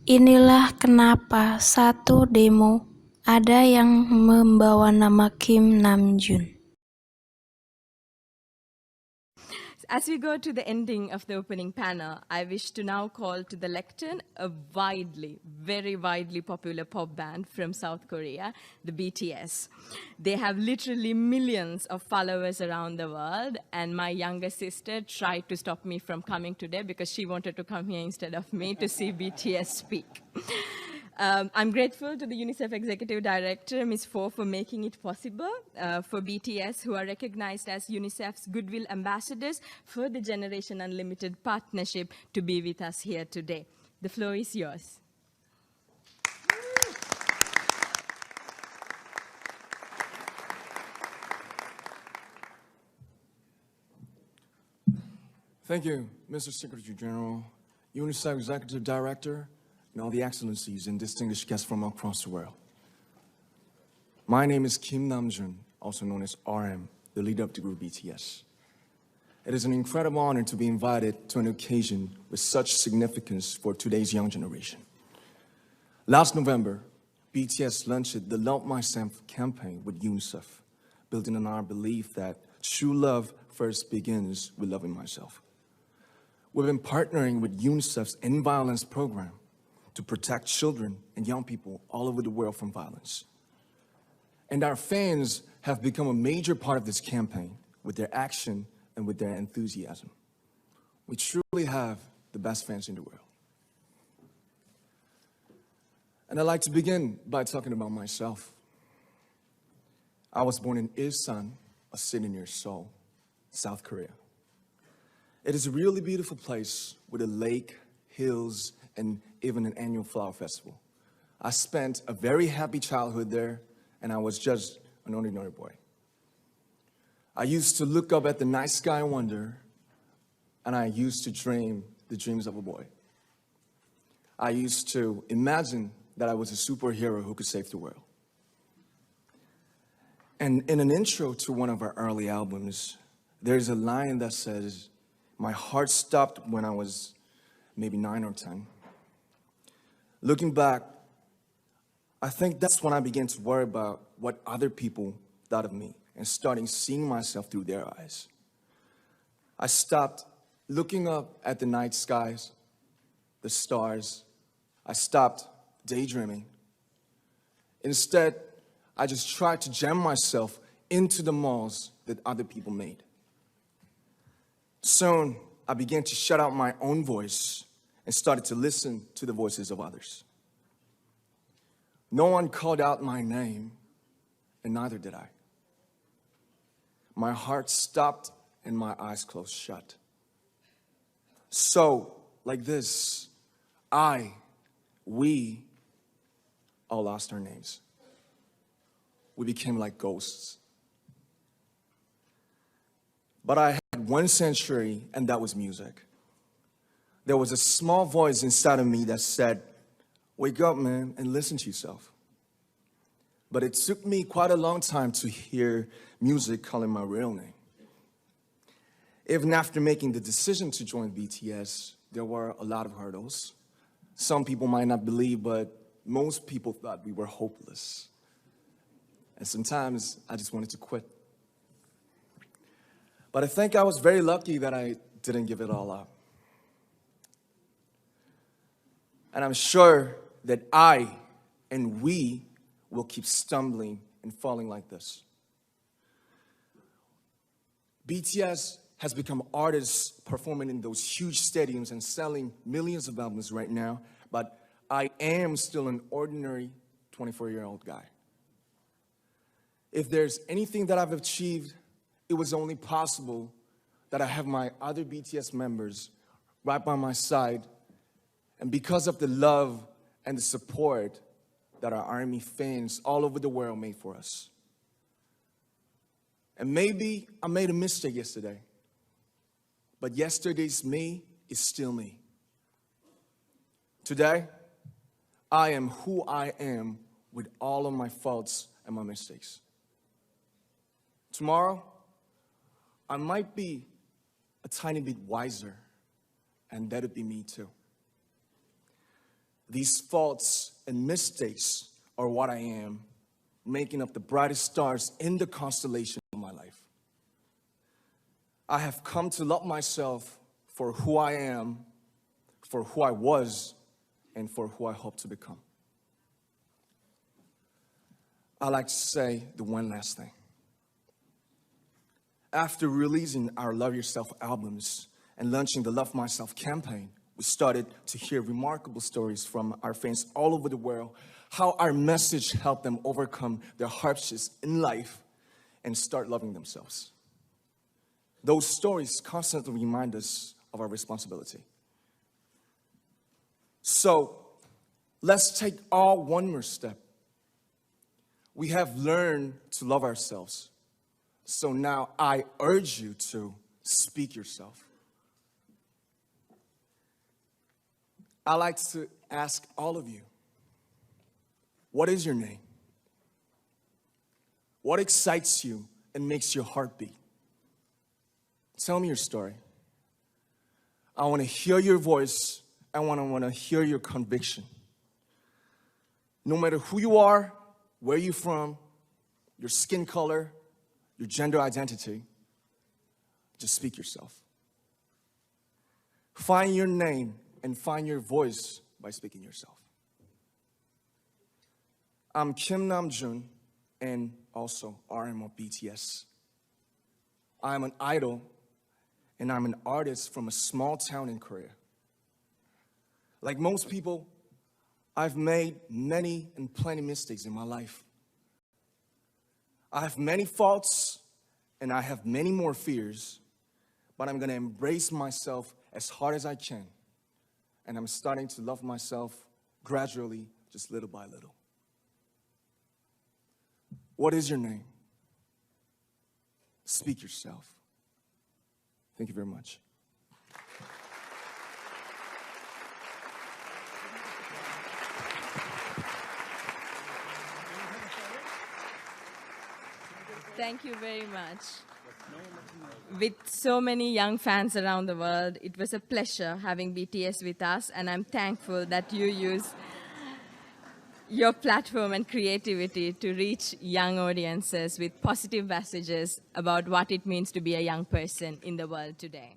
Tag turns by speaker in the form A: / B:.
A: Inilah kenapa satu demo ada yang membawa nama Kim Namjoon.
B: As we go to the ending of the opening panel, I wish to now call to the lectern a very widely popular pop band from South Korea, the BTS. They have literally millions of followers around the world, and my younger sister tried to stop me from coming today because she wanted to come here instead of me to see BTS speak. I'm grateful to the UNICEF Executive Director, Ms. Fo, for making it possible for BTS, who are recognized as UNICEF's Goodwill Ambassadors for the Generation Unlimited partnership, to be with us here today. The floor is yours.
C: Thank you, Mr. Secretary General, UNICEF Executive Director, and all the excellencies and distinguished guests from across the world. My name is Kim Namjoon, also known as RM, the leader of the group BTS. It is an incredible honor to be invited to an occasion with such significance for today's young generation. Last November, BTS launched the Love Myself campaign with UNICEF, building on our belief that true love first begins with loving myself. We've been partnering with UNICEF's End Violence program to protect children and young people all over the world from violence. And our fans have become a major part of this campaign with their action and with their enthusiasm. We truly have the best fans in the world. And I'd like to begin by talking about myself. I was born in Ilsan, a city near Seoul, South Korea. It is a really beautiful place with a lake, hills, and even an annual flower festival. I spent a very happy childhood there, and I was just an ordinary boy. I used to look up at the night sky and wonder, and I used to dream the dreams of a boy. I used to imagine that I was a superhero who could save the world. And in an intro to one of our early albums, there's a line that says, "My heart stopped when I was maybe 9 or 10. Looking back, I think that's when I began to worry about what other people thought of me and starting seeing myself through their eyes. I stopped looking up at the night skies, the stars. I stopped daydreaming. Instead, I just tried to jam myself into the malls that other people made. Soon, I began to shut out my own voice and started to listen to the voices of others. No one called out my name, and neither did I. My heart stopped and my eyes closed shut. So, like this, we all lost our names. We became like ghosts. But I had one sanctuary, and that was music. There was a small voice inside of me that said, "Wake up, man, and listen to yourself." But it took me quite a long time to hear music calling my real name. Even after making the decision to join BTS, there were a lot of hurdles. Some people might not believe, but most people thought we were hopeless. And sometimes I just wanted to quit. But I think I was very lucky that I didn't give it all up. And I'm sure that I and we will keep stumbling and falling like this. BTS has become artists performing in those huge stadiums and selling millions of albums right now, but I am still an ordinary 24-year-old guy. If there's anything that I've achieved, it was only possible that I have my other BTS members right by my side, and because of the love and the support that our ARMY fans all over the world made for us. And maybe I made a mistake yesterday, but yesterday's me is still me. Today, I am who I am with all of my faults and my mistakes. Tomorrow, I might be a tiny bit wiser, and that'll be me too. These faults and mistakes are what I am, making up the brightest stars in the constellation of my life. I have come to love myself for who I am, for who I was, and for who I hope to become. I like to say the one last thing. After releasing our Love Yourself albums and launching the Love Myself campaign, we started to hear remarkable stories from our fans all over the world, how our message helped them overcome their hardships in life and start loving themselves. Those stories constantly remind us of our responsibility. So let's take all one more step. We have learned to love ourselves. So now I urge you to speak yourself. I like to ask all of you, what is your name? What excites you and makes your heart beat? Tell me your story. I want to hear your voice. I want to hear your conviction. No matter who you are, where you're from, your skin color, your gender identity, just speak yourself. Find your name and find your voice by speaking yourself. I'm Kim Namjoon and also RM of BTS. I'm an idol and I'm an artist from a small town in Korea. Like most people, I've made many and plenty mistakes in my life. I have many faults and I have many more fears, but I'm gonna embrace myself as hard as I can. And I'm starting to love myself gradually, just little by little. What is your name? Speak yourself. Thank you very much.
B: Thank you very much. With so many young fans around the world, it was a pleasure having BTS with us, and I'm thankful that you use your platform and creativity to reach young audiences with positive messages about what it means to be a young person in the world today.